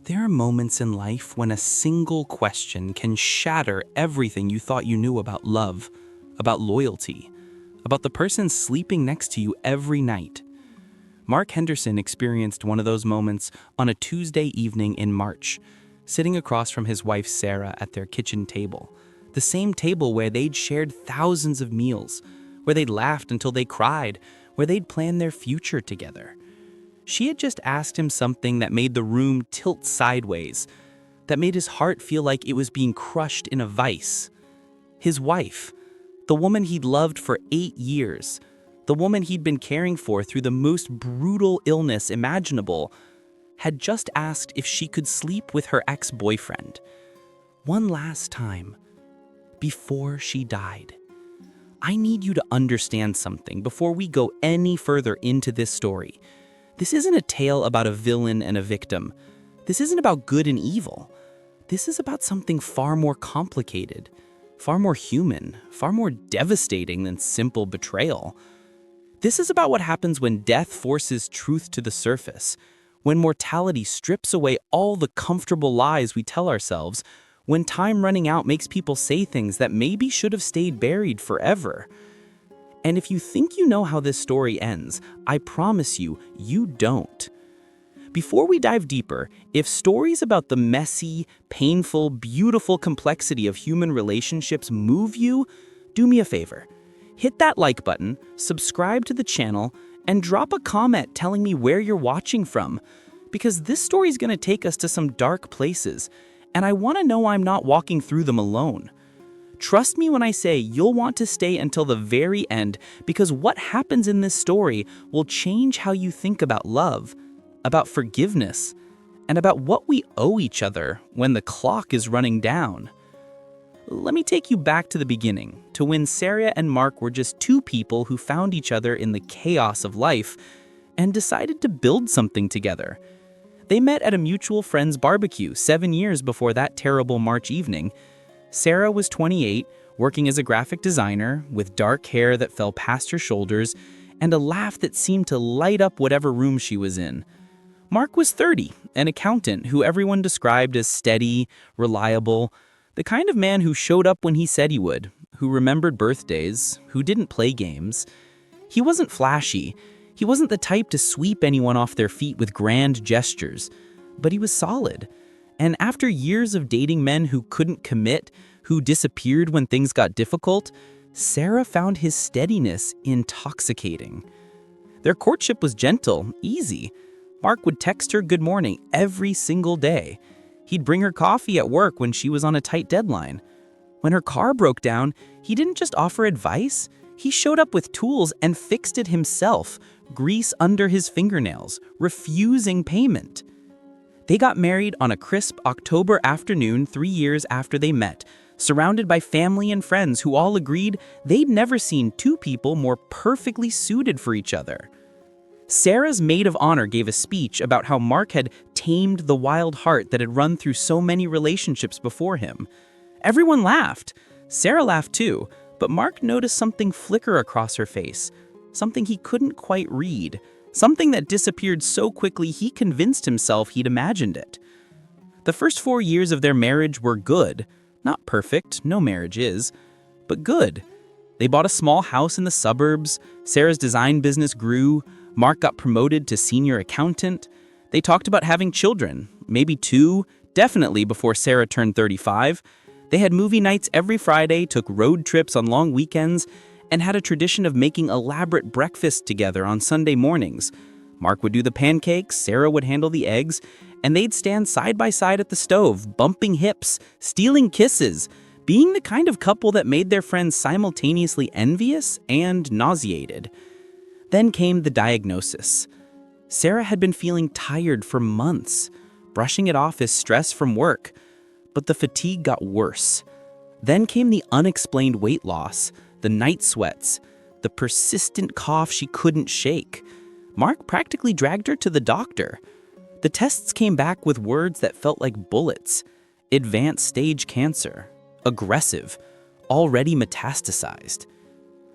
There are moments in life when a single question can shatter everything you thought you knew about love, about loyalty, about the person sleeping next to you every night. Mark Henderson experienced one of those moments on a Tuesday evening in March, sitting across from his wife Sarah at their kitchen table, the same table where they'd shared thousands of meals, where they'd laughed until they cried, where they'd planned their future together. She had just asked him something that made the room tilt sideways, that made his heart feel like it was being crushed in a vice. His wife, the woman he'd loved for 8 years, the woman he'd been caring for through the most brutal illness imaginable, had just asked if she could sleep with her ex-boyfriend. One last time, before she died. I need you to understand something before we go any further into this story. This isn't a tale about a villain and a victim. This isn't about good and evil. This is about something far more complicated, far more human, far more devastating than simple betrayal. This is about what happens when death forces truth to the surface, when mortality strips away all the comfortable lies we tell ourselves, when time running out makes people say things that maybe should have stayed buried forever. And if you think you know how this story ends, I promise you, you don't. Before we dive deeper, if stories about the messy, painful, beautiful complexity of human relationships move you, do me a favor. Hit that like button, subscribe to the channel, and drop a comment telling me where you're watching from. Because this story is going to take us to some dark places, and I want to know I'm not walking through them alone. Trust me when I say you'll want to stay until the very end, because what happens in this story will change how you think about love, about forgiveness, and about what we owe each other when the clock is running down. Let me take you back to the beginning, to when Sarah and Mark were just two people who found each other in the chaos of life and decided to build something together. They met at a mutual friend's barbecue 7 years before that terrible March evening. Sarah was 28, working as a graphic designer, with dark hair that fell past her shoulders and a laugh that seemed to light up whatever room she was in. Mark was 30, an accountant who everyone described as steady, reliable, the kind of man who showed up when he said he would, who remembered birthdays, who didn't play games. He wasn't flashy. He wasn't the type to sweep anyone off their feet with grand gestures, but he was solid. And after years of dating men who couldn't commit, who disappeared when things got difficult, Sarah found his steadiness intoxicating. Their courtship was gentle, easy. Mark would text her good morning every single day. He'd bring her coffee at work when she was on a tight deadline. When her car broke down, he didn't just offer advice. He showed up with tools and fixed it himself, grease under his fingernails, refusing payment. They got married on a crisp October afternoon 3 years after they met, surrounded by family and friends who all agreed they'd never seen two people more perfectly suited for each other. Sarah's maid of honor gave a speech about how Mark had tamed the wild heart that had run through so many relationships before him. Everyone laughed. Sarah laughed too, but Mark noticed something flicker across her face, something he couldn't quite read. Something that disappeared so quickly he convinced himself he'd imagined it. The first 4 years of their marriage were good. Not perfect, no marriage is, but good. They bought a small house in the suburbs, Sarah's design business grew, Mark got promoted to senior accountant. They talked about having children, maybe 2, definitely before Sarah turned 35. They had movie nights every Friday, took road trips on long weekends, and had a tradition of making elaborate breakfasts together on Sunday mornings. Mark would do the pancakes, Sarah would handle the eggs, and they'd stand side by side at the stove, bumping hips, stealing kisses, being the kind of couple that made their friends simultaneously envious and nauseated. Then came the diagnosis. Sarah had been feeling tired for months, brushing it off as stress from work, but the fatigue got worse. Then came the unexplained weight loss, the night sweats, the persistent cough she couldn't shake. Mark practically dragged her to the doctor. The tests came back with words that felt like bullets. Advanced stage cancer. Aggressive. Already metastasized.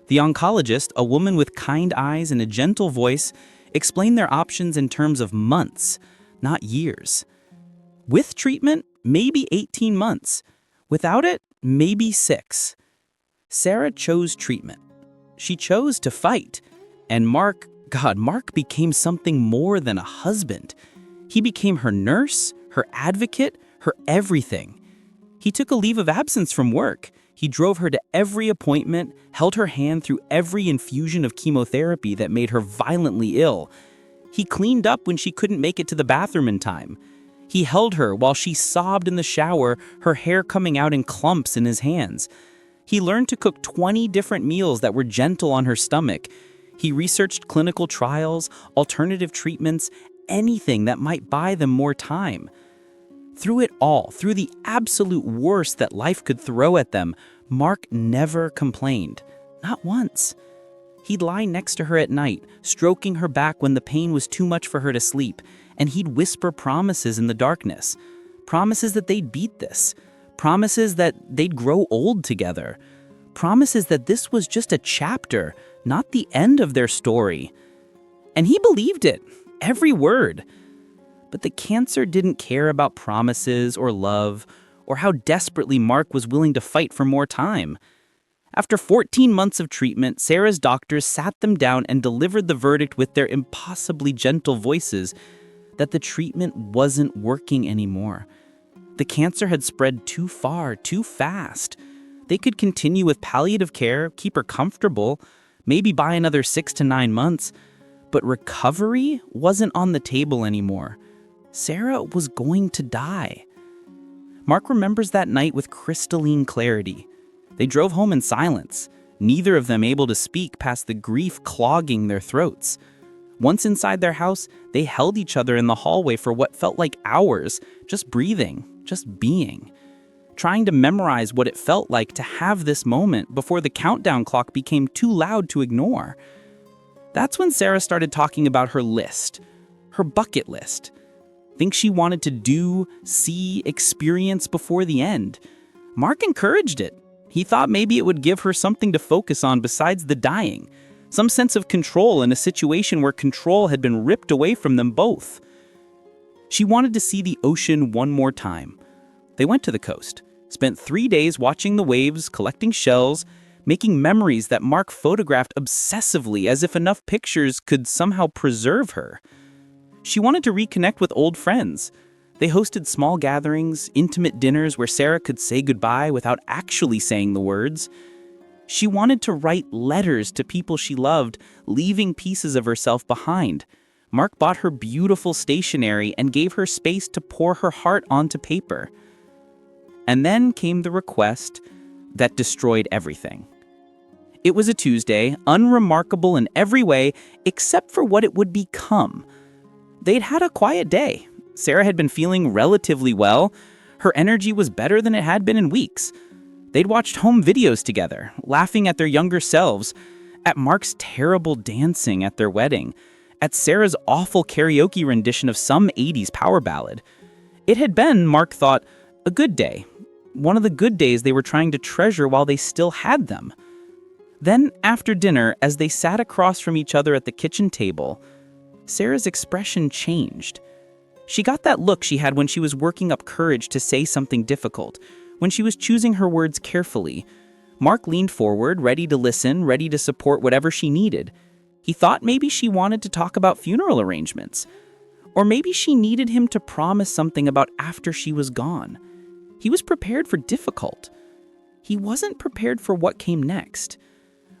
The oncologist, a woman with kind eyes and a gentle voice, explained their options in terms of months, not years. With treatment, maybe 18 months. Without it, maybe 6. Sarah chose treatment. She chose to fight. And Mark became something more than a husband. He became her nurse, her advocate, her everything. He took a leave of absence from work. He drove her to every appointment, held her hand through every infusion of chemotherapy that made her violently ill. He cleaned up when she couldn't make it to the bathroom in time. He held her while she sobbed in the shower, her hair coming out in clumps in his hands. He learned to cook 20 different meals that were gentle on her stomach. He researched clinical trials, alternative treatments, anything that might buy them more time. Through it all, through the absolute worst that life could throw at them, Mark never complained. Not once. He'd lie next to her at night, stroking her back when the pain was too much for her to sleep, and he'd whisper promises in the darkness. Promises that they'd beat this. Promises that they'd grow old together. Promises that this was just a chapter, not the end of their story. And he believed it, every word. But the cancer didn't care about promises or love, or how desperately Mark was willing to fight for more time. After 14 months of treatment, Sarah's doctors sat them down and delivered the verdict with their impossibly gentle voices that the treatment wasn't working anymore. The cancer had spread too far, too fast. They could continue with palliative care, keep her comfortable, maybe buy another 6 to 9 months, but recovery wasn't on the table anymore. Sarah was going to die. Mark remembers that night with crystalline clarity. They drove home in silence, neither of them able to speak past the grief clogging their throats. Once inside their house, they held each other in the hallway for what felt like hours, just breathing, just being, trying to memorize what it felt like to have this moment before the countdown clock became too loud to ignore. That's when Sarah started talking about her list, her bucket list. Things she wanted to do, see, experience before the end. Mark encouraged it. He thought maybe it would give her something to focus on besides the dying, some sense of control in a situation where control had been ripped away from them both. She wanted to see the ocean one more time. They went to the coast, spent 3 days watching the waves, collecting shells, making memories that Mark photographed obsessively as if enough pictures could somehow preserve her. She wanted to reconnect with old friends. They hosted small gatherings, intimate dinners where Sarah could say goodbye without actually saying the words. She wanted to write letters to people she loved, leaving pieces of herself behind. Mark bought her beautiful stationery and gave her space to pour her heart onto paper. And then came the request that destroyed everything. It was a Tuesday, unremarkable in every way except for what it would become. They'd had a quiet day. Sarah had been feeling relatively well. Her energy was better than it had been in weeks. They'd watched home videos together, laughing at their younger selves, at Mark's terrible dancing at their wedding, at Sarah's awful karaoke rendition of some 80s power ballad. It had been, Mark thought, a good day. One of the good days they were trying to treasure while they still had them. Then, after dinner, as they sat across from each other at the kitchen table, Sarah's expression changed. She got that look she had when she was working up courage to say something difficult, when she was choosing her words carefully. Mark leaned forward, ready to listen, ready to support whatever she needed. He thought maybe she wanted to talk about funeral arrangements. Or maybe she needed him to promise something about after she was gone. He was prepared for difficult. He wasn't prepared for what came next.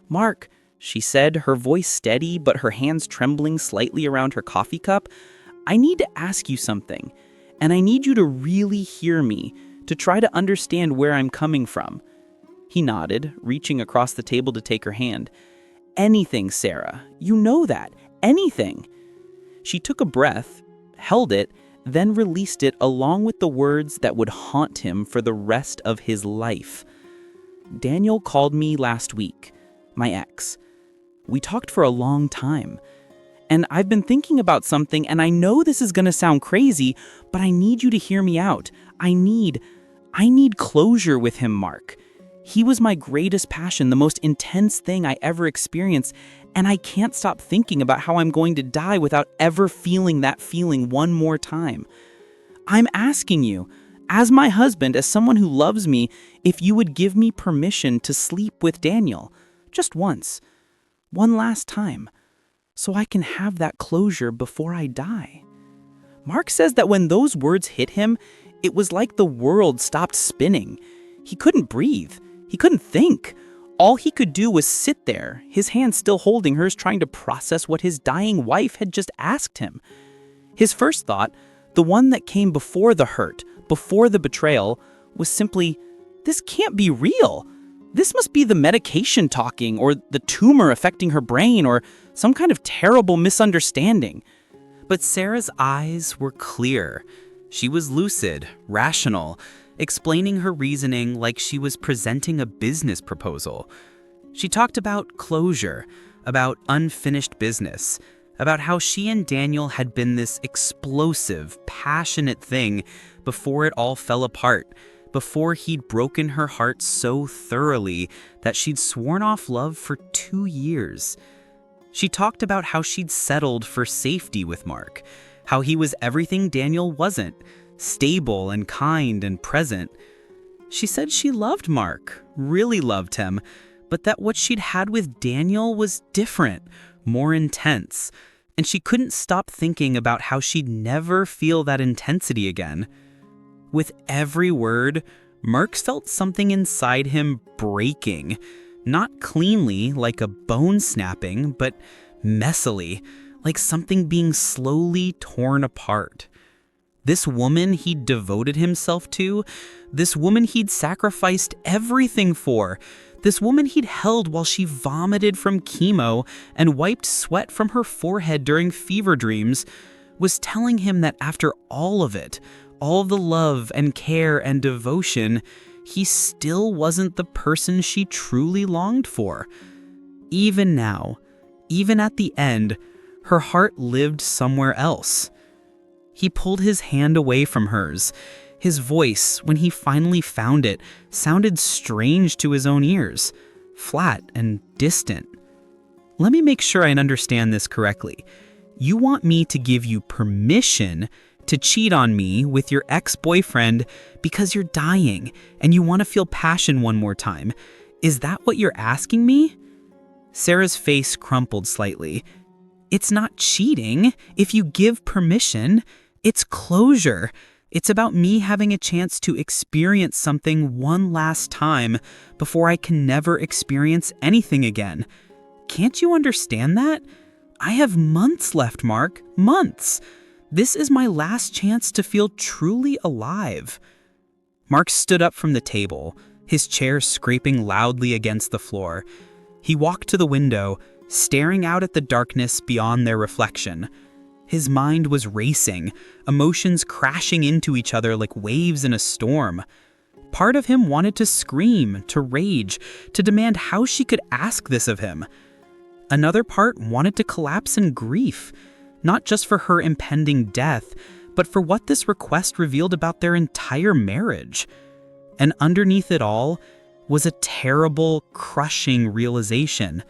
"Mark," she said, her voice steady but her hands trembling slightly around her coffee cup, "I need to ask you something, and I need you to really hear me, to try to understand where I'm coming from." He nodded, reaching across the table to take her hand. "Anything, Sarah. You know that. Anything." She took a breath, held it, then released it along with the words that would haunt him for the rest of his life. "Daniel called me last week, my ex. We talked for a long time. And I've been thinking about something, and I know this is going to sound crazy, but I need you to hear me out. I need closure with him, Mark. He was my greatest passion, the most intense thing I ever experienced, and I can't stop thinking about how I'm going to die without ever feeling that feeling one more time. I'm asking you, as my husband, as someone who loves me, if you would give me permission to sleep with Daniel. Just once. One last time. So I can have that closure before I die. Mark says that when those words hit him, it was like the world stopped spinning. He couldn't breathe. He couldn't think. All he could do was sit there, his hand still holding hers, trying to process what his dying wife had just asked him. His first thought, the one that came before the hurt, before the betrayal, was simply, this can't be real. This must be the medication talking, or the tumor affecting her brain, or some kind of terrible misunderstanding. But Sarah's eyes were clear. She was lucid, rational, explaining her reasoning like she was presenting a business proposal. She talked about closure, about unfinished business, about how she and Daniel had been this explosive, passionate thing before it all fell apart, before he'd broken her heart so thoroughly that she'd sworn off love for 2 years. She talked about how she'd settled for safety with Mark, how he was everything Daniel wasn't, stable and kind and present. She said she loved Mark, really loved him, but that what she'd had with Daniel was different, more intense, and she couldn't stop thinking about how she'd never feel that intensity again. With every word, Mark felt something inside him breaking, not cleanly like a bone snapping, but messily, like something being slowly torn apart. This woman he'd devoted himself to, this woman he'd sacrificed everything for, this woman he'd held while she vomited from chemo and wiped sweat from her forehead during fever dreams, was telling him that after all of it, all the love and care and devotion, he still wasn't the person she truly longed for. Even now, even at the end, her heart lived somewhere else. He pulled his hand away from hers. His voice, when he finally found it, sounded strange to his own ears, flat and distant. Let me make sure I understand this correctly. You want me to give you permission to cheat on me with your ex-boyfriend because you're dying and you want to feel passion one more time. Is that what you're asking me? Sarah's face crumpled slightly. It's not cheating. If you give permission, it's closure. It's about me having a chance to experience something one last time before I can never experience anything again. Can't you understand that? I have months left, Mark. Months. This is my last chance to feel truly alive. Mark stood up from the table, his chair scraping loudly against the floor. He walked to the window, staring out at the darkness beyond their reflection. His mind was racing, emotions crashing into each other like waves in a storm. Part of him wanted to scream, to rage, to demand how she could ask this of him. Another part wanted to collapse in grief, not just for her impending death, but for what this request revealed about their entire marriage. And underneath it all was a terrible, crushing realization.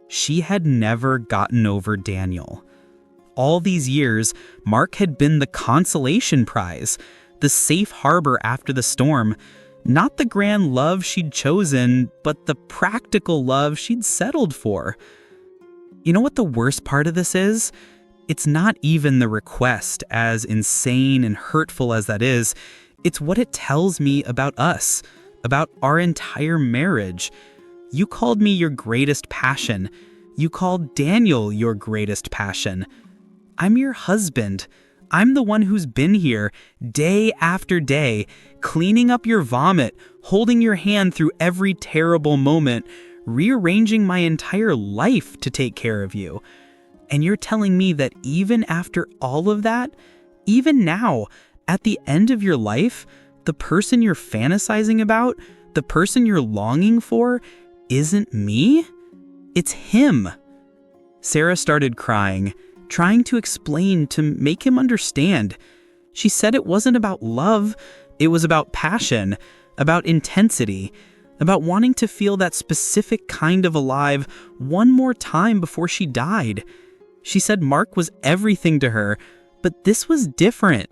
She had never gotten over Daniel. All these years, Mark had been the consolation prize, the safe harbor after the storm, not the grand love she'd chosen, but the practical love she'd settled for. You know what the worst part of this is? It's not even the request, as insane and hurtful as that is. It's what it tells me about us, about our entire marriage. You called me your greatest passion. You called Daniel your greatest passion. I'm your husband. I'm the one who's been here day after day, cleaning up your vomit, holding your hand through every terrible moment, rearranging my entire life to take care of you. And you're telling me that even after all of that, even now, at the end of your life, the person you're fantasizing about, the person you're longing for, isn't me? It's him. Sarah started crying, trying to explain to make him understand. She said it wasn't about love, it was about passion, about intensity, about wanting to feel that specific kind of alive one more time before she died. She said Mark was everything to her, but this was different.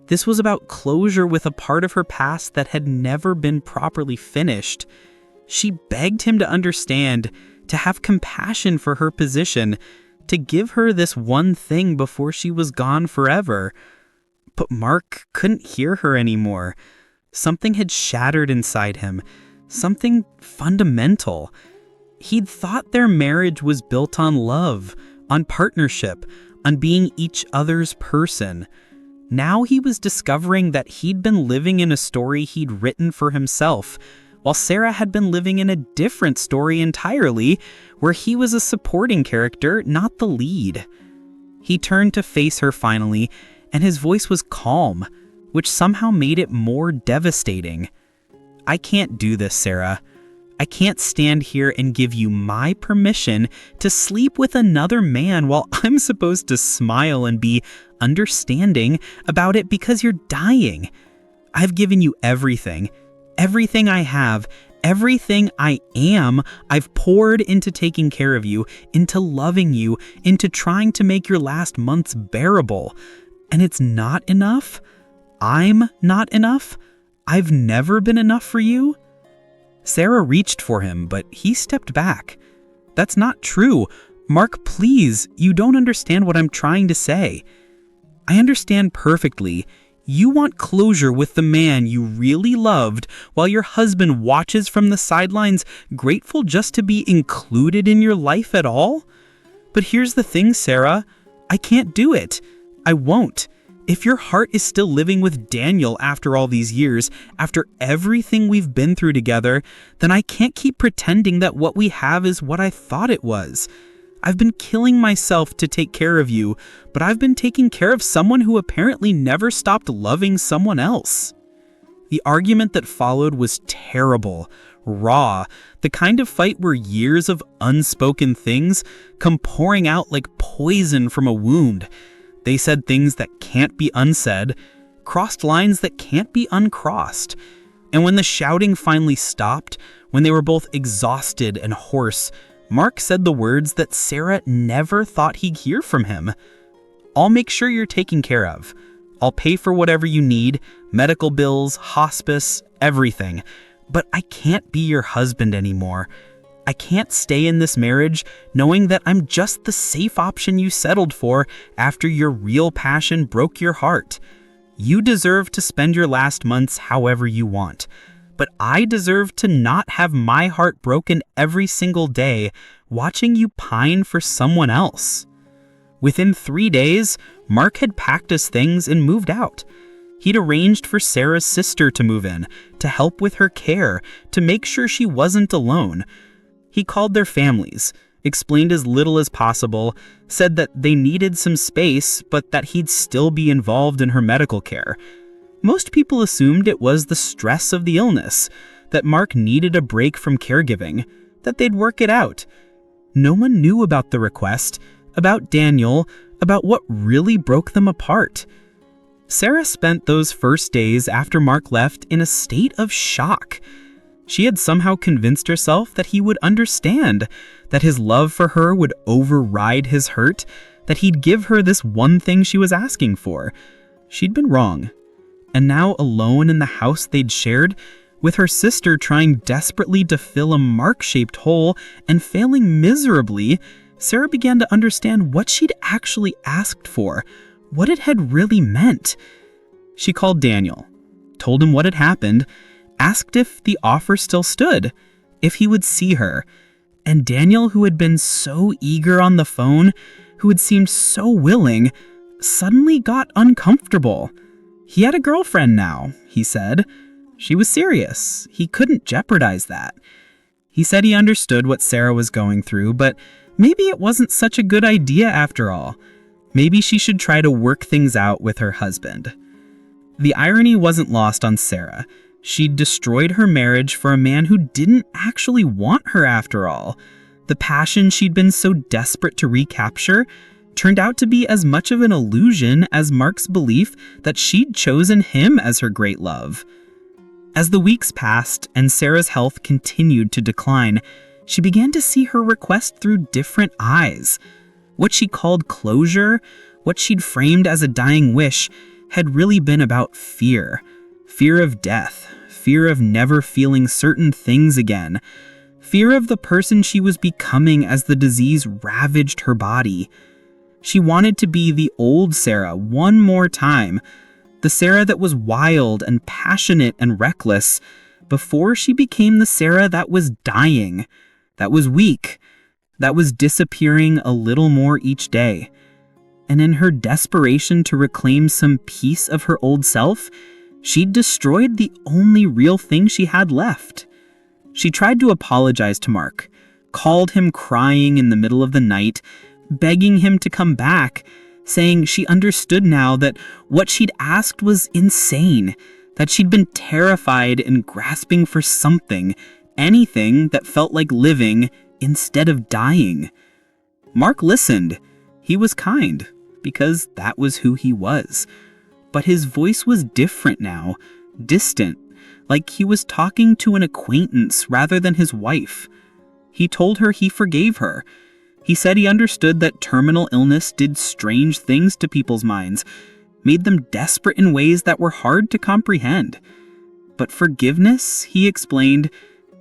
This was about closure with a part of her past that had never been properly finished. She begged him to understand, to have compassion for her position, to give her this one thing before she was gone forever. But Mark couldn't hear her anymore. Something had shattered inside him, something fundamental. He'd thought their marriage was built on love, on partnership, on being each other's person. Now he was discovering that he'd been living in a story he'd written for himself, while Sarah had been living in a different story entirely, where he was a supporting character, not the lead. He turned to face her finally, and his voice was calm, which somehow made it more devastating. "I can't do this, Sarah. I can't stand here and give you my permission to sleep with another man while I'm supposed to smile and be understanding about it because you're dying. I've given you everything. Everything I have, everything I am, I've poured into taking care of you, into loving you, into trying to make your last months bearable. And it's not enough? I'm not enough? I've never been enough for you?" Sarah reached for him, but he stepped back. "That's not true. Mark, please, you don't understand what I'm trying to say." "I understand perfectly. You want closure with the man you really loved while your husband watches from the sidelines, grateful just to be included in your life at all? But here's the thing, Sarah. I can't do it. I won't. If your heart is still living with Daniel after all these years, after everything we've been through together, then I can't keep pretending that what we have is what I thought it was. I've been killing myself to take care of you, but I've been taking care of someone who apparently never stopped loving someone else." The argument that followed was terrible, raw, the kind of fight where years of unspoken things come pouring out like poison from a wound. They said things that can't be unsaid, crossed lines that can't be uncrossed. And when the shouting finally stopped, when they were both exhausted and hoarse, Mark said the words that Sarah never thought he'd hear from him. "I'll make sure you're taken care of. I'll pay for whatever you need, medical bills, hospice, everything. But I can't be your husband anymore. I can't stay in this marriage knowing that I'm just the safe option you settled for after your real passion broke your heart. You deserve to spend your last months however you want. But I deserve to not have my heart broken every single day watching you pine for someone else." Within 3 days, Mark had packed his things and moved out. He'd arranged for Sarah's sister to move in, to help with her care, to make sure she wasn't alone. He called their families, explained as little as possible, said that they needed some space, but that he'd still be involved in her medical care. Most people assumed it was the stress of the illness, that Mark needed a break from caregiving, that they'd work it out. No one knew about the request, about Daniel, about what really broke them apart. Sarah spent those first days after Mark left in a state of shock. She had somehow convinced herself that he would understand, that his love for her would override his hurt, that he'd give her this one thing she was asking for. She'd been wrong. And now, alone in the house they'd shared, with her sister trying desperately to fill a Mark-shaped hole and failing miserably, Sarah began to understand what she'd actually asked for, what it had really meant. She called Daniel, told him what had happened, asked if the offer still stood, if he would see her. And Daniel, who had been so eager on the phone, who had seemed so willing, suddenly got uncomfortable. He had a girlfriend now, he said. She was serious. He couldn't jeopardize that. He said he understood what Sarah was going through, but maybe it wasn't such a good idea after all. Maybe she should try to work things out with her husband. The irony wasn't lost on Sarah. She'd destroyed her marriage for a man who didn't actually want her after all. The passion she'd been so desperate to recapture turned out to be as much of an illusion as Mark's belief that she'd chosen him as her great love. As the weeks passed and Sarah's health continued to decline, she began to see her request through different eyes. What she called closure, what she'd framed as a dying wish, had really been about fear. Fear of death, fear of never feeling certain things again, fear of the person she was becoming as the disease ravaged her body. She wanted to be the old Sarah one more time, the Sarah that was wild and passionate and reckless, before she became the Sarah that was dying, that was weak, that was disappearing a little more each day. And in her desperation to reclaim some piece of her old self, she'd destroyed the only real thing she had left. She tried to apologize to Mark, called him crying in the middle of the night, begging him to come back, saying she understood now that what she'd asked was insane, that she'd been terrified and grasping for something, anything that felt like living instead of dying. Mark listened. He was kind, because that was who he was. But his voice was different now, distant, like he was talking to an acquaintance rather than his wife. He told her he forgave her. He said he understood that terminal illness did strange things to people's minds, made them desperate in ways that were hard to comprehend. But forgiveness, he explained,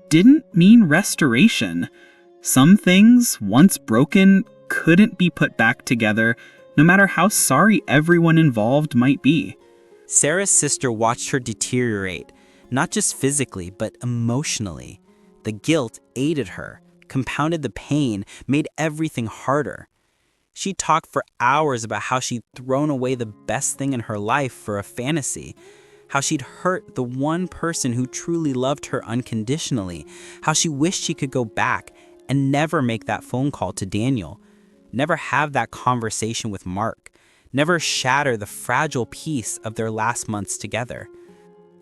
didn't mean restoration. Some things, once broken, couldn't be put back together, no matter how sorry everyone involved might be. Sarah's sister watched her deteriorate, not just physically, but emotionally. The guilt aided her, compounded the pain, made everything harder. She talked for hours about how she'd thrown away the best thing in her life for a fantasy, how she'd hurt the one person who truly loved her unconditionally, how she wished she could go back and never make that phone call to Daniel, never have that conversation with Mark, never shatter the fragile piece of their last months together.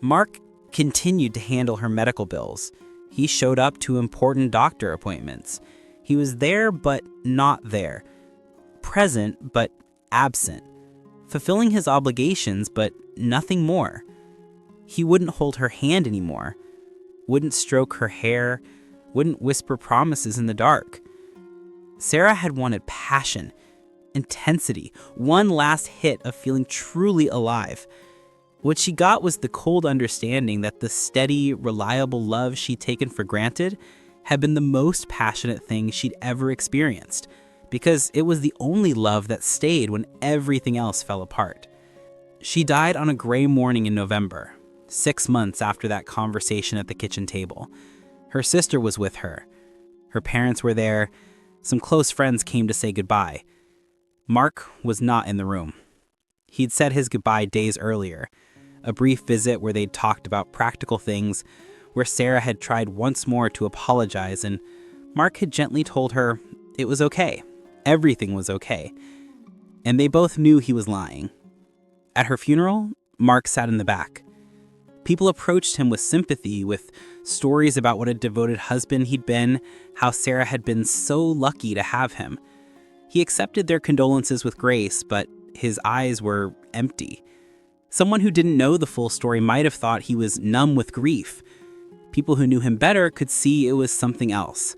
Mark continued to handle her medical bills. He showed up to important doctor appointments. He was there but not there, present but absent, fulfilling his obligations but nothing more. He wouldn't hold her hand anymore, wouldn't stroke her hair, wouldn't whisper promises in the dark. Sarah had wanted passion, intensity, one last hit of feeling truly alive. What she got was the cold understanding that the steady, reliable love she'd taken for granted had been the most passionate thing she'd ever experienced, because it was the only love that stayed when everything else fell apart. She died on a gray morning in November, 6 months after that conversation at the kitchen table. Her sister was with her. Her parents were there. Some close friends came to say goodbye. Mark was not in the room. He'd said his goodbye days earlier, a brief visit where they'd talked about practical things, where Sarah had tried once more to apologize, and Mark had gently told her it was okay. Everything was okay. And they both knew he was lying. At her funeral, Mark sat in the back. People approached him with sympathy, with stories about what a devoted husband he'd been, how Sarah had been so lucky to have him. He accepted their condolences with grace, but his eyes were empty. Someone who didn't know the full story might have thought he was numb with grief. People who knew him better could see it was something else.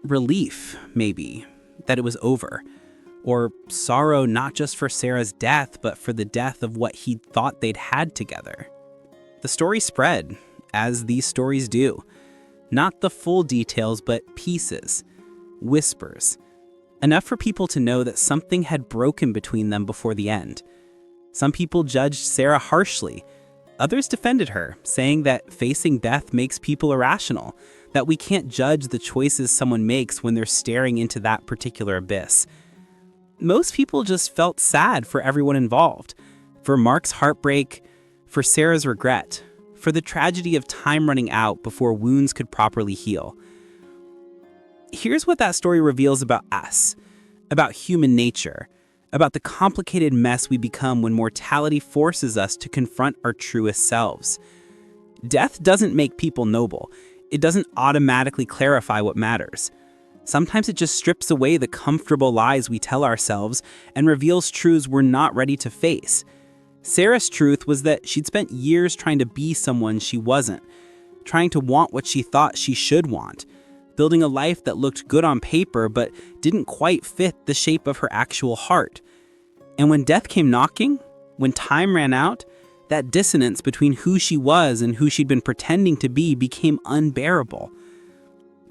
Relief, maybe, that it was over. Or sorrow not just for Sarah's death, but for the death of what he thought they'd had together. The story spread, as these stories do. Not the full details, but pieces, whispers. Enough for people to know that something had broken between them before the end. Some people judged Sarah harshly. Others defended her, saying that facing death makes people irrational, that we can't judge the choices someone makes when they're staring into that particular abyss. Most people just felt sad for everyone involved, for Mark's heartbreak, for Sarah's regret, for the tragedy of time running out before wounds could properly heal. Here's what that story reveals about us, about human nature, about the complicated mess we become when mortality forces us to confront our truest selves. Death doesn't make people noble. It doesn't automatically clarify what matters. Sometimes it just strips away the comfortable lies we tell ourselves and reveals truths we're not ready to face. Sarah's truth was that she'd spent years trying to be someone she wasn't, trying to want what she thought she should want, building a life that looked good on paper but didn't quite fit the shape of her actual heart. And when death came knocking, When time ran out, that dissonance between who she was and who she'd been pretending to be became unbearable.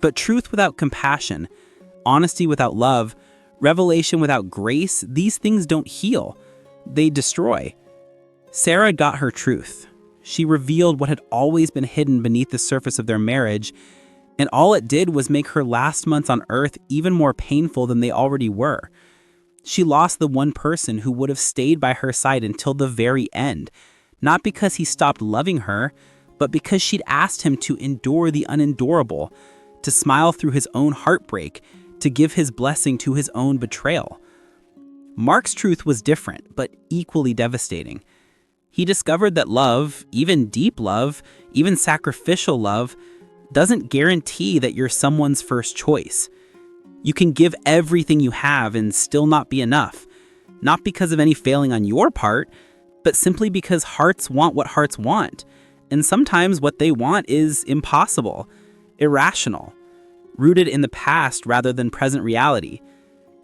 But truth without compassion, honesty without love, revelation without grace, these things don't heal. They destroy. Sarah got her truth. She revealed what had always been hidden beneath the surface of their marriage, and all it did was make her last months on earth even more painful than they already were. She lost the one person who would have stayed by her side until the very end, not because he stopped loving her, but because she'd asked him to endure the unendurable, to smile through his own heartbreak, to give his blessing to his own betrayal. Mark's truth was different, but equally devastating. He discovered that love, even deep love, even sacrificial love, doesn't guarantee that you're someone's first choice. You can give everything you have and still not be enough, not because of any failing on your part, but simply because hearts want what hearts want, and sometimes what they want is impossible, irrational, rooted in the past rather than present reality.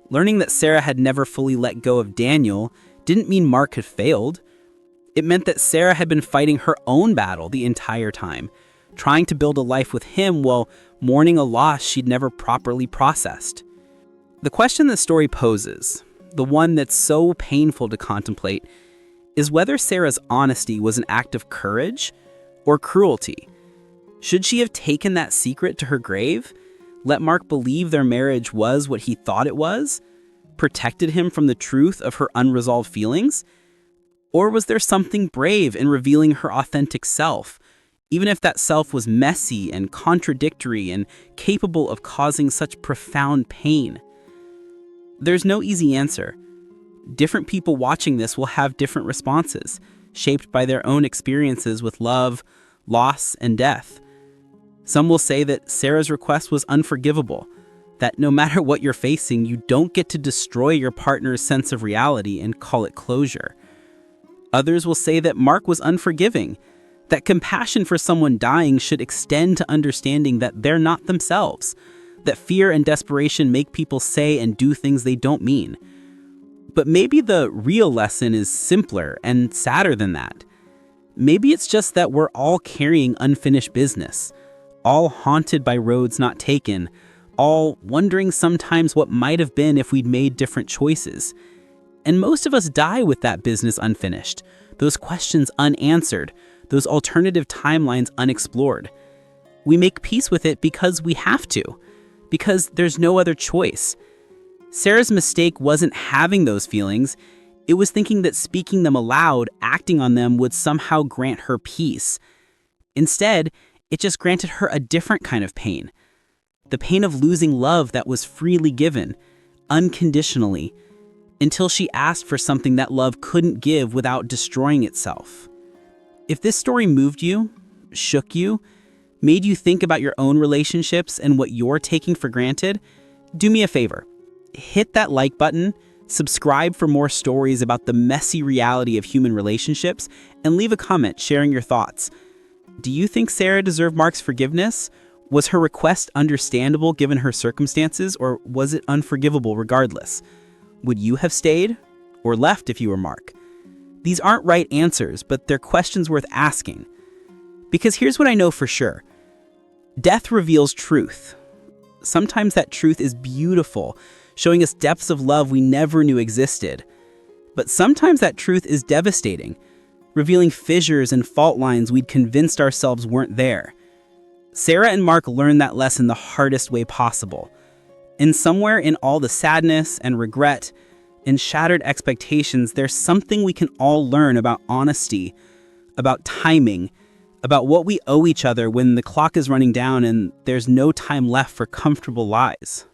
Learning that Sarah had never fully let go of Daniel didn't mean Mark had failed. It meant that Sarah had been fighting her own battle the entire time, trying to build a life with him while mourning a loss she'd never properly processed. The question the story poses, the one that's so painful to contemplate, is whether Sarah's honesty was an act of courage or cruelty. Should she have taken that secret to her grave, let Mark believe their marriage was what he thought it was, protected him from the truth of her unresolved feelings? Or was there something brave in revealing her authentic self, even if that self was messy and contradictory and capable of causing such profound pain? There's no easy answer. Different people watching this will have different responses, shaped by their own experiences with love, loss, and death. Some will say that Sarah's request was unforgivable, that no matter what you're facing, you don't get to destroy your partner's sense of reality and call it closure. Others will say that Mark was unforgiving, that compassion for someone dying should extend to understanding that they're not themselves, that fear and desperation make people say and do things they don't mean. But maybe the real lesson is simpler and sadder than that. Maybe it's just that we're all carrying unfinished business, all haunted by roads not taken, all wondering sometimes what might have been if we'd made different choices. And most of us die with that business unfinished, those questions unanswered, those alternative timelines unexplored. We make peace with it because we have to, because there's no other choice. Sarah's mistake wasn't having those feelings. It was thinking that speaking them aloud, acting on them, would somehow grant her peace. Instead, it just granted her a different kind of pain. The pain of losing love that was freely given, unconditionally, until she asked for something that love couldn't give without destroying itself. If this story moved you, shook you, made you think about your own relationships and what you're taking for granted, do me a favor. Hit that like button, subscribe for more stories about the messy reality of human relationships, and leave a comment sharing your thoughts. Do you think Sarah deserved Mark's forgiveness? Was her request understandable given her circumstances, or was it unforgivable regardless? Would you have stayed or left if you were Mark? These aren't right answers, but they're questions worth asking. Because here's what I know for sure. Death reveals truth. Sometimes that truth is beautiful, showing us depths of love we never knew existed. But sometimes that truth is devastating, revealing fissures and fault lines we'd convinced ourselves weren't there. Sarah and Mark learned that lesson the hardest way possible. And somewhere in all the sadness and regret and shattered expectations, there's something we can all learn about honesty, about timing, about what we owe each other when the clock is running down and there's no time left for comfortable lies.